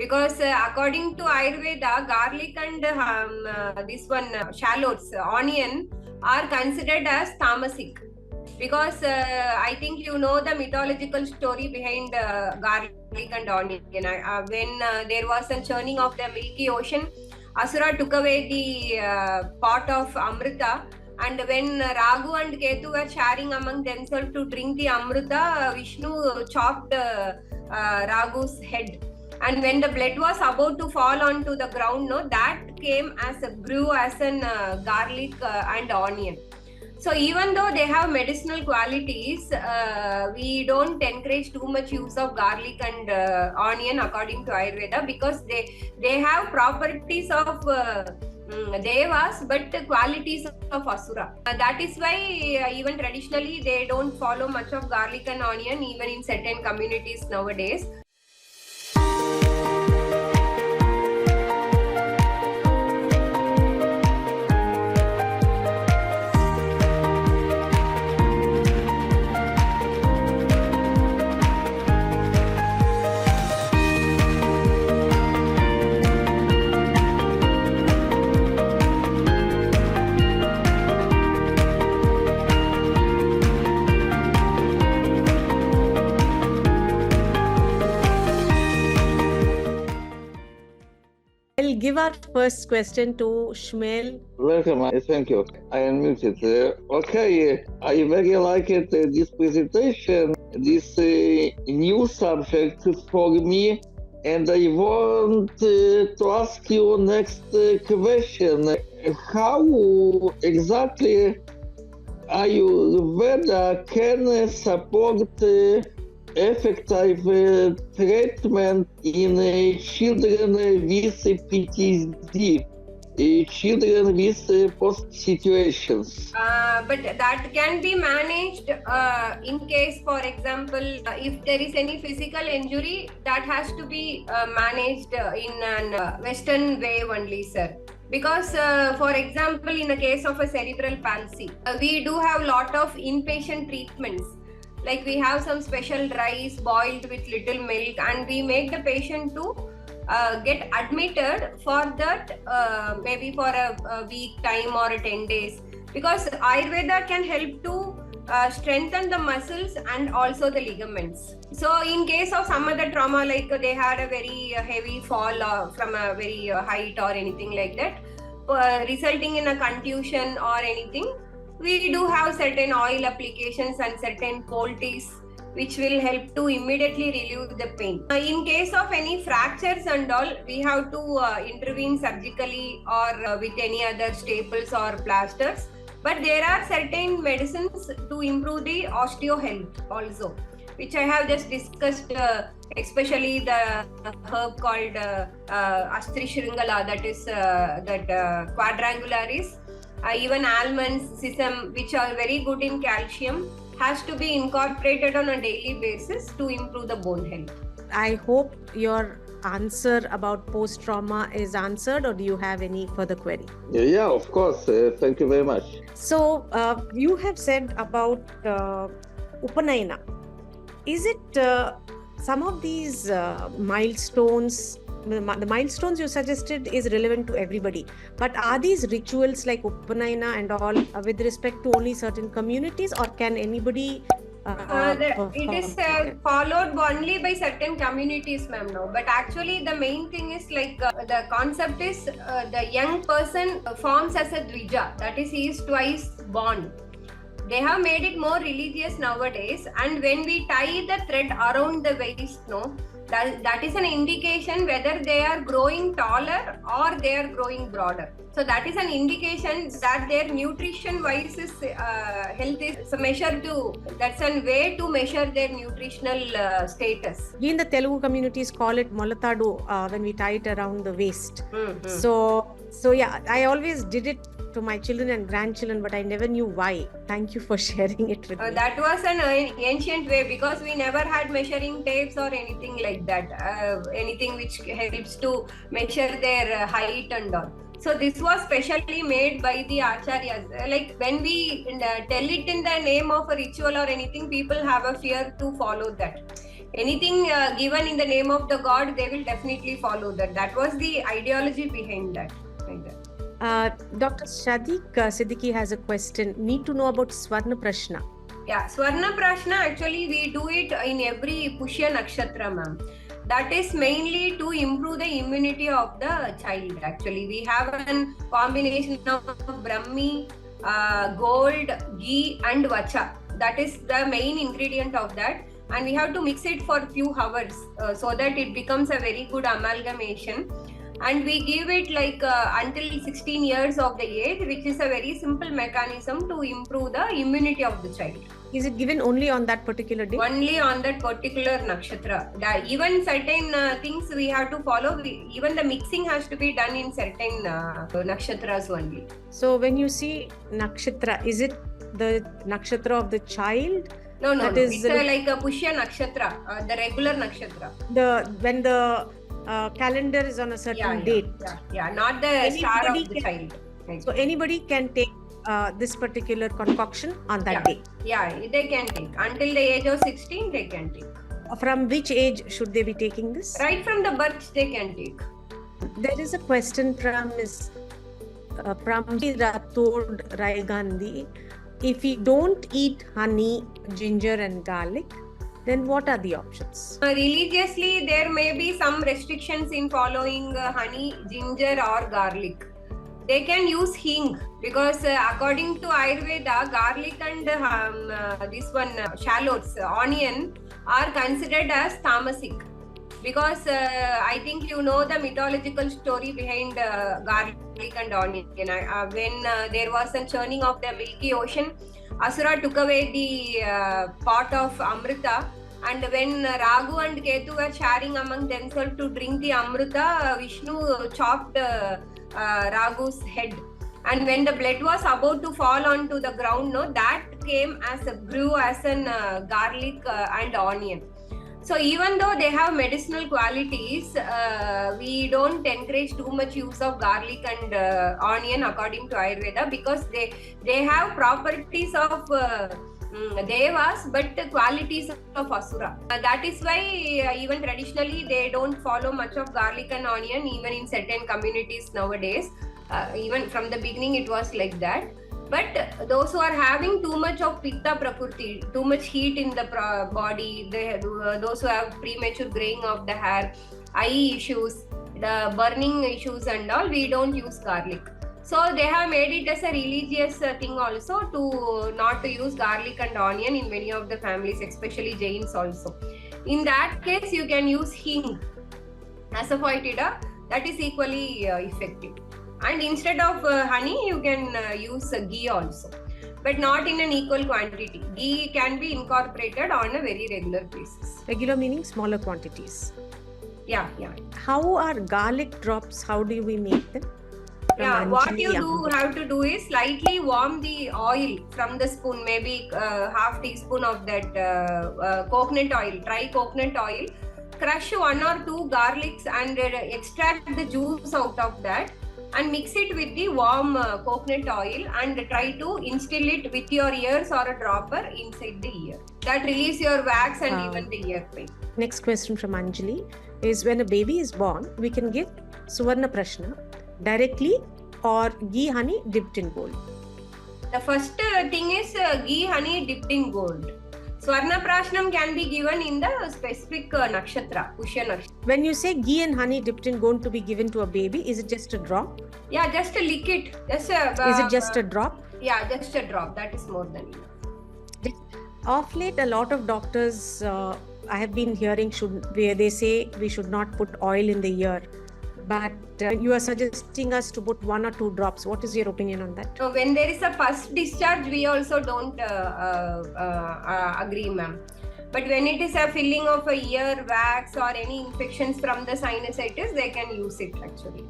Because according to Ayurveda, garlic and shallots, onion, are considered as tamasic. Because I think you know the mythological story behind garlic and onion. When there was a churning of the Milky Ocean, Asura took away the pot of Amrita, and when Raghu and Ketu were sharing among themselves to drink the Amrita, Vishnu chopped Raghu's head. And when the blood was about to fall onto the ground, that grew as an garlic and onion. So even though they have medicinal qualities, we don't encourage too much use of garlic and onion according to Ayurveda, because they have properties of devas but qualities of asura. That is why even traditionally they don't follow much of garlic and onion even in certain communities nowadays. I'll give our first question to Shmuel. Welcome, thank you. I am muted. Okay, I very like it, this presentation, this new subject for me, and I want to ask you next question. How exactly Ayurveda can support effective treatment in children with PTSD, children with post situations? But that can be managed in case, for example, if there is any physical injury, that has to be managed in a Western way only, sir. Because, for example, in the case of a cerebral palsy, we do have a lot of inpatient treatments. Like we have some special rice boiled with little milk, and we make the patient to get admitted for that maybe for a week time or 10 days. Because Ayurveda can help to strengthen the muscles and also the ligaments. So in case of some other trauma, like they had a very heavy fall from a very height or anything like that, resulting in a contusion or anything, we do have certain oil applications and certain poultices which will help to immediately relieve the pain. In case of any fractures and all, we have to intervene surgically or with any other staples or plasters. But there are certain medicines to improve the osteo health also, which I have just discussed, especially the herb called Astra Shringara, that is quadrangularis. Even almonds, sesame, which are very good in calcium, has to be incorporated on a daily basis to improve the bone health. I hope your answer about post-trauma is answered, or do you have any further query? Yeah, of course. Thank you very much. So, you have said about Upanayana. Is it some of these milestones, the milestones you suggested is relevant to everybody, but are these rituals like Upanayana and all with respect to only certain communities, or can anybody it is followed only by certain communities, ma'am, now. But actually the main thing is like the concept is the young person forms as a dvija, that is, he is twice born. They have made it more religious nowadays, and when we tie the thread around the waist, that is an indication whether they are growing taller or they are growing broader. So that is an indication that their nutrition wise is health is a measure to, that's a way to measure their nutritional status. In the Telugu communities call it molatadu when we tie it around the waist. Mm-hmm. So yeah, I always did it to my children and grandchildren, but I never knew why. Thank you for sharing it with me. That was an ancient way, because we never had measuring tapes or anything like that, anything which helps to measure their height and all. So this was specially made by the acharyas. Like when we tell it in the name of a ritual or anything, people have a fear to follow that. Anything given in the name of the god, they will definitely follow that. That was the ideology behind that. Like that. Dr. Shadiq Siddiqui has a question. Need to know about Swarna Prashna. Yeah, Swarna Prashna, actually we do it in every Pushya Nakshatra, ma'am. That is mainly to improve the immunity of the child. Actually, we have a combination of Brahmi, gold, ghee and vacha. That is the main ingredient of that. And we have to mix it for few hours so that it becomes a very good amalgamation. And we give it like until 16 years of the age, which is a very simple mechanism to improve the immunity of the child. Is it given only on that particular day? Only on that particular nakshatra. Even certain things we have to follow. Even the mixing has to be done in certain nakshatras only. So when you see nakshatra, is it the nakshatra of the child? No. It's like a Pushya nakshatra, the regular nakshatra. When the calendar is on a certain date. Not the star of the child. Right. So anybody can take this particular concoction on that day. Yeah, they can take. Until the age of 16, they can take. From which age should they be taking this? Right from the birth, they can take. There is a question from Ms. Pramji Rathod Rai Gandhi. If we don't eat honey, ginger and garlic, then what are the options? Religiously, there may be some restrictions in following honey, ginger or garlic. They can use Hing because according to Ayurveda, garlic and shallots, onion are considered as tamasic. Because I think you know the mythological story behind garlic and onion. When there was a churning of the Milky Ocean, Asura took away the pot of Amrita, and when Raghu and Ketu were sharing among themselves to drink the Amrita, Vishnu chopped Raghu's head. And when the blood was about to fall onto the ground, that grew as an garlic and onion. So even though they have medicinal qualities, we don't encourage too much use of garlic and onion according to Ayurveda, because they have properties of devas but qualities of asura. That is why even traditionally they don't follow much of garlic and onion even in certain communities nowadays. Even from the beginning it was like that. But those who are having too much of pitta prakriti, too much heat in the body, those who have premature graying of the hair, eye issues, the burning issues and all, we don't use garlic. So they have made it as a religious thing also to not to use garlic and onion in many of the families, especially Jains also. In that case, you can use Hing, asafoetida, that is equally effective. And instead of honey, you can use ghee also, but not in an equal quantity. Ghee can be incorporated on a very regular basis. Regular meaning smaller quantities. Yeah. How are garlic drops? How do we make them? What you have to do is slightly warm the oil from the spoon, maybe half teaspoon of that coconut oil, dry coconut oil. Crush 1 or 2 garlics and extract the juice out of that, and mix it with the warm coconut oil and try to instill it with your ears or a dropper inside the ear. That relieves your wax and even the ear pain. Next question from Anjali is, when a baby is born, we can give Suvarna Prashna directly or ghee honey dipped in gold? The first thing is ghee honey dipped in gold. Swarna Prashnam can be given in the specific nakshatra, Pushya nakshatra. When you say ghee and honey dipped in gold to be given to a baby, is it just a drop? Yeah, just a lick it. Is it just a drop? Yeah, just a drop. That is more than enough. Of late, a lot of doctors I have been hearing where they say we should not put oil in the ear. But you are suggesting us to put 1 or 2 drops. What is your opinion on that? So when there is a pus discharge, we also don't agree, ma'am. But when it is a filling of a ear, wax or any infections from the sinusitis, they can use it actually.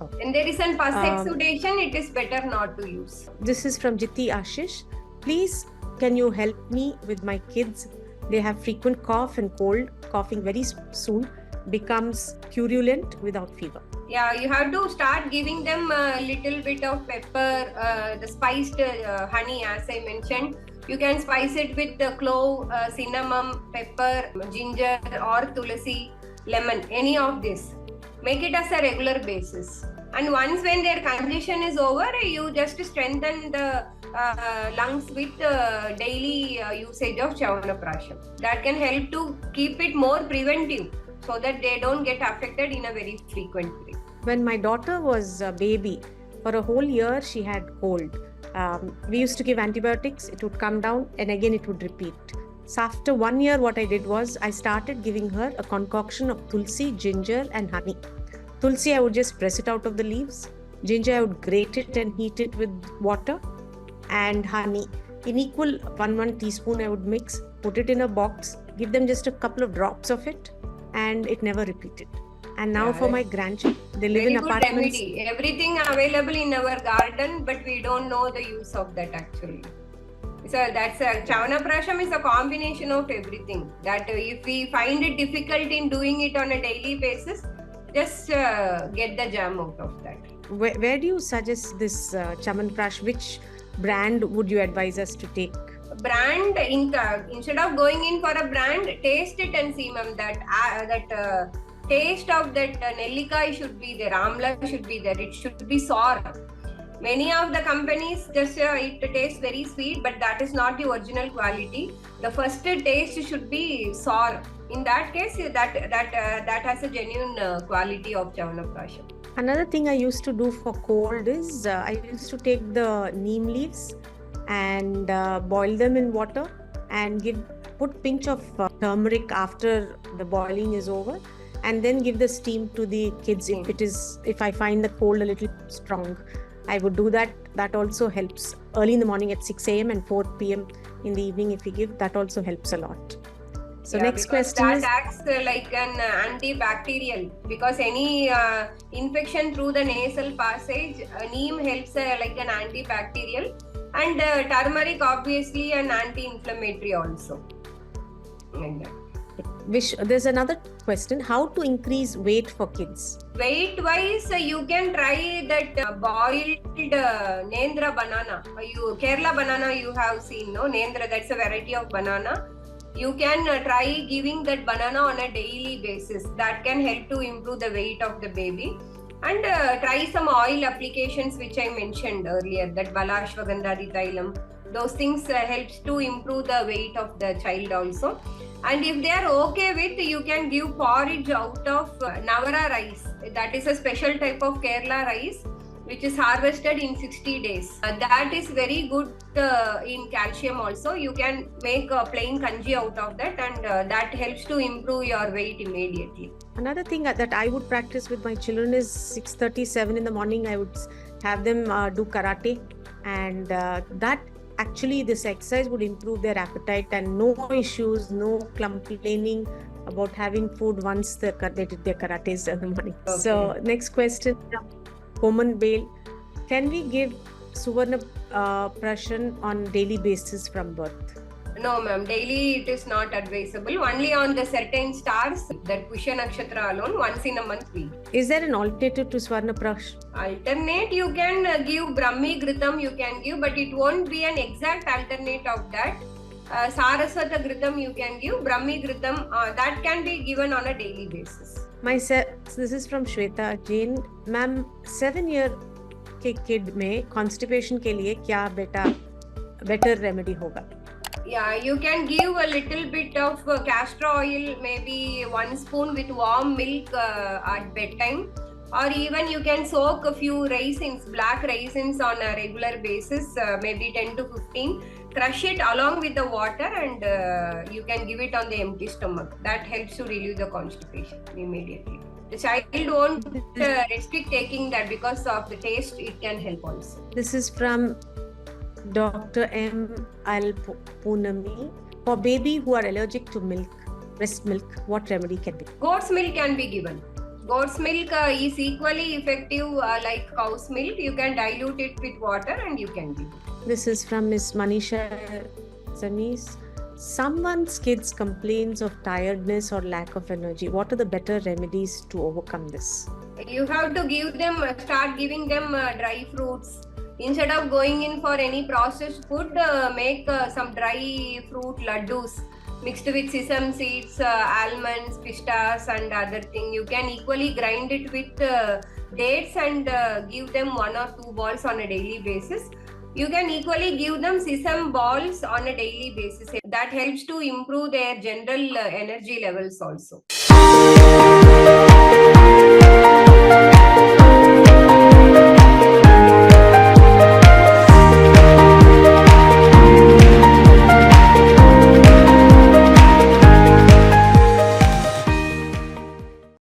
Okay. When there is a pus exudation, it is better not to use. This is from Jiti Ashish. Please, can you help me with my kids? They have frequent cough and cold, coughing very soon becomes purulent without fever. Yeah, you have to start giving them a little bit of pepper, the spiced honey, as I mentioned, You can spice it with the clove, cinnamon, pepper, ginger or tulsi, lemon, any of this. Make it as a regular basis. And once when their congestion is over, you just strengthen the lungs with daily usage of Chyavanprasham. That can help to keep it more preventive so that they don't get affected in a very frequent way. When my daughter was a baby, for a whole year she had cold. We used to give antibiotics, it would come down and again it would repeat. So after 1 year, what I did was I started giving her a concoction of tulsi, ginger and honey. Tulsi, I would just press it out of the leaves. Ginger, I would grate it and heat it with water. And honey, in equal 1 teaspoon, I would mix, put it in a box, give them just a couple of drops of it, and it never repeated. And now for my grandchildren, they live in apartments. Remedy. Everything available in our garden, but we don't know the use of that actually. So that's a Chyavanprasham is a combination of everything. That if we find it difficult in doing it on a daily basis, just get the jam out of that. Where do you suggest this Chyavanprash? Which brand would you advise us to take? Brand, instead of going in for a brand, taste it and see, ma'am, that taste of that Nellikai should be there, Amla should be there, it should be sour. Many of the companies just it tastes very sweet, but that is not the original quality. The first taste should be sour. In that case, that has a genuine quality of Chyavanprasham. Another thing I used to do for cold is I used to take the neem leaves and boil them in water and put pinch of turmeric after the boiling is over, and then give the steam to the kids if I find the cold a little strong. I would do that. That also helps. Early in the morning at 6 a.m. and 4 p.m. in the evening, if we give, that also helps a lot. So next question that is... acts like an antibacterial, because any infection through the nasal passage, neem helps like an antibacterial, and turmeric obviously an anti-inflammatory also. Like that. There's another question. How to increase weight for kids? Weight wise, you can try that boiled Nendra banana. Kerala banana you have seen, no? Nendra, that's a variety of banana. You can try giving that banana on a daily basis. That can help to improve the weight of the baby. And try some oil applications which I mentioned earlier, that Balashwagandhadi Thailam. Those things helps to improve the weight of the child also. And if they are okay with, you can give porridge out of Navara rice. That is a special type of Kerala rice which is harvested in 60 days. That is very good in calcium also. You can make a plain kanji out of that, and that helps to improve your weight immediately. Another thing that I would practice with my children is 6:37 in the morning. I would have them do karate, and that actually this exercise would improve their appetite, and no issues, no complaining about having food once they did their karates in the morning. Okay. So next question, Common Bale. Can we give Suvarna Prashan on daily basis from birth? No, ma'am. Daily it is not advisable. Only on the certain stars, that Pushya Nakshatra alone, once in a month we. Is there an alternative to Swarna Prash? Alternate, you can give Brahmi Ghritam, you can give, but it won't be an exact alternate of that. Saraswata Ghritam you can give, Brahmi Ghritam, that can be given on a daily basis. This is from Shweta Jain. Ma'am, 7-year के kid में constipation के लिए क्या better remedy होगा? Yeah, you can give a little bit of castor oil, maybe 1 spoon with warm milk at bedtime, or even you can soak a few raisins, black raisins on a regular basis, maybe 10 to 15. Crush it along with the water, and you can give it on the empty stomach. That helps to relieve the constipation immediately. The child won't restrict taking that because of the taste. It can help also. This is from Dr. M. Al Poonami. For baby who are allergic to milk, breast milk, what remedy can be? Goat's milk can be given. Goat's milk is equally effective like cow's milk. You can dilute it with water and you can give it. This is from Miss Manisha Zanis. Someone's kids complains of tiredness or lack of energy. What are the better remedies to overcome this? You have to give them, start giving them dry fruits. Instead of going in for any processed food, make some dry fruit laddus mixed with sesame seeds, almonds, pistas, and other thing. You can equally grind it with dates and give them 1 or 2 balls on a daily basis. You can equally give them sesame balls on a daily basis. That helps to improve their general energy levels also.